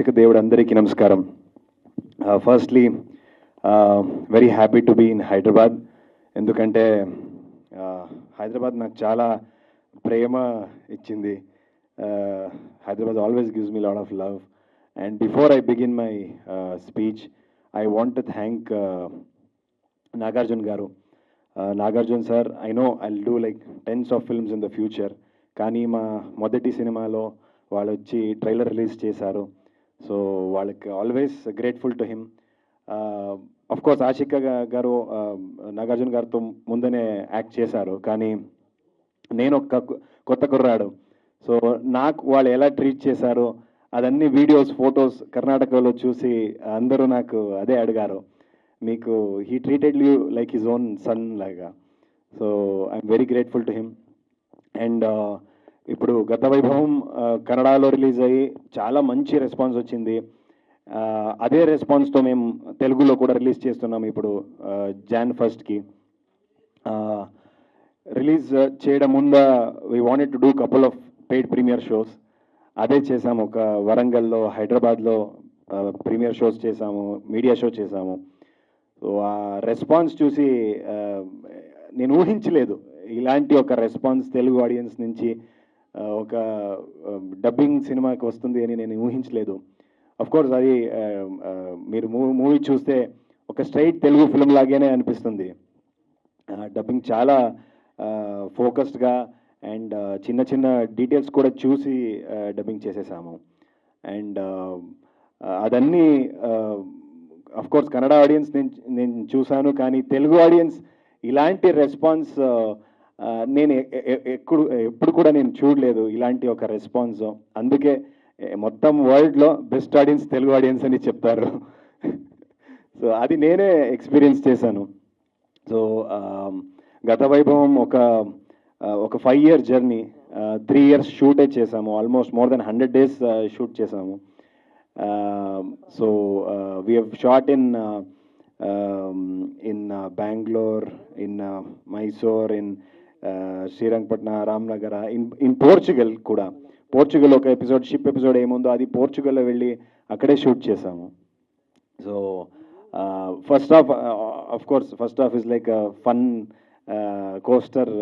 ప్రేక్షక దేవుడు అందరికీ నమస్కారం. Firstly very happy to be in Hyderabad. ఎందుకంటే హైదరాబాద్ నాకు చాలా ప్రేమ ఇచ్చింది. Hyderabad always gives me lot of love. And before I begin my speech, I want to thank Nagarjuna garu. Nagarjuna sir, I know I'll do like tens of films in the future, కానీ మా మొదటి సినిమాలో వాళ్ళు వచ్చి ట్రైలర్ రిలీజ్ చేశారు. సో వాళ్ళకి always grateful to him. Of course Ashika garu నాగార్జున గారితో ముందనే యాక్ట్ చేశారు, కానీ నేను ఒక కొత్త కుర్రాడు. సో నాకు వాళ్ళు ఎలా ట్రీట్ చేశారో అదన్నీ వీడియోస్, ఫొటోస్ కర్ణాటకలో చూసి అందరూ నాకు అదే అడిగారు, మీకు he treated you like his own son లాగా. So I'm very grateful to him. And ఇప్పుడు గత వైభవం కన్నడలో రిలీజ్ అయ్యి చాలా మంచి రెస్పాన్స్ వచ్చింది. అదే రెస్పాన్స్తో మేము తెలుగులో కూడా రిలీజ్ చేస్తున్నాం ఇప్పుడు Jan 1st. రిలీజ్ చేయడం ముందు we wanted to do couple of paid premier shows. అదే చేసాము. ఒక వరంగల్లో, హైదరాబాద్లో ప్రీమియర్ షోస్ చేసాము, మీడియా షో చేసాము. సో ఆ రెస్పాన్స్ చూసి నేను ఊహించలేదు ఇలాంటి ఒక రెస్పాన్స్ తెలుగు ఆడియన్స్ నుంచి ఒక డబ్బింగ్ సినిమాకి వస్తుంది అని నేను ఊహించలేదు. కోర్స్ అది మీరు మూవీ చూస్తే ఒక స్ట్రైట్ తెలుగు ఫిల్మ్ లాగానే అనిపిస్తుంది. డబ్బింగ్ చాలా ఫోకస్డ్గా అండ్ చిన్న చిన్న డీటెయిల్స్ కూడా చూసి డబ్బింగ్ చేసేసాము. అండ్ అదన్నీ కోర్స్ కన్నడ ఆడియన్స్ నేను చూశాను, కానీ తెలుగు ఆడియన్స్ ఇలాంటి రెస్పాన్స్ నేను ఎప్పుడు కూడా నేను చూడలేదు ఇలాంటి ఒక రెస్పాన్స్. అందుకే మొత్తం వరల్డ్లో బెస్ట్ ఆడియన్స్ తెలుగు ఆడియన్స్ అని చెప్తారు. సో అది నేనే ఎక్స్పీరియన్స్ చేశాను. సో గత వైభవం ఒక 5 year జర్నీ, 3 years షూటే చేసాము. Almost more than 100 days shoot చేసాము. So we have shot in Bangalore, in Mysore, in Srirangapatna, Ramanagara, in Portugal కూడా. పోర్చుగల్ ఒక ఎపిసోడ్, షిప్ ఎపిసోడ్ ఏముందో అది పోర్చుగల్లో వెళ్ళి అక్కడే షూట్ చేసాము. So first half is like fun coaster,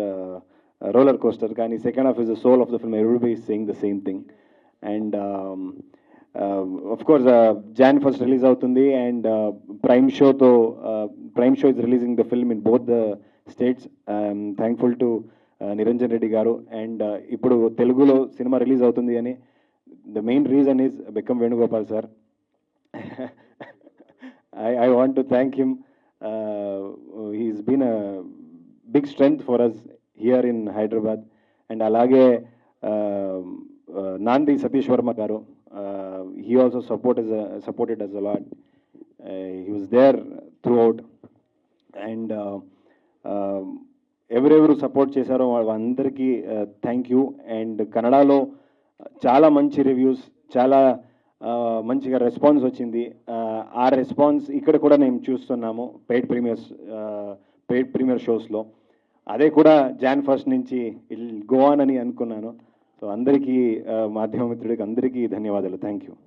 roller coaster, కానీ second half is the soul of the film. Everybody is saying the same thing. And course Jan 1st release అవుతుంది. And prime show is releasing the film in both the states. Thankful to Niranjan Reddy గారు. And ఇప్పుడు తెలుగులో cinema release అవుతుంది అని the main reason is Bekkam Venugopal sir. I want to thank him. He's been a big strength for us here in Hyderabad. And alage Nandi Satish Verma garu, he also supported us a lot. He was there throughout. And ఎవరెవరు support చేశారో వాళ్ళందరికీ thank you. And కన్నడలో చాలా మంచి reviews, చాలా మంచిగా response వచ్చింది. ఆ రెస్పాన్స్ ఇక్కడ కూడా మేము చూస్తున్నాము పెయిడ్ ప్రీమియర్ షోస్లో. అదే కూడా Jan 1st నుంచి గో ఆన్ అని అనుకున్నాను. సో అందరికీ, మాధ్యమ మిత్రుడికి అందరికీ ధన్యవాదాలు. Thank you.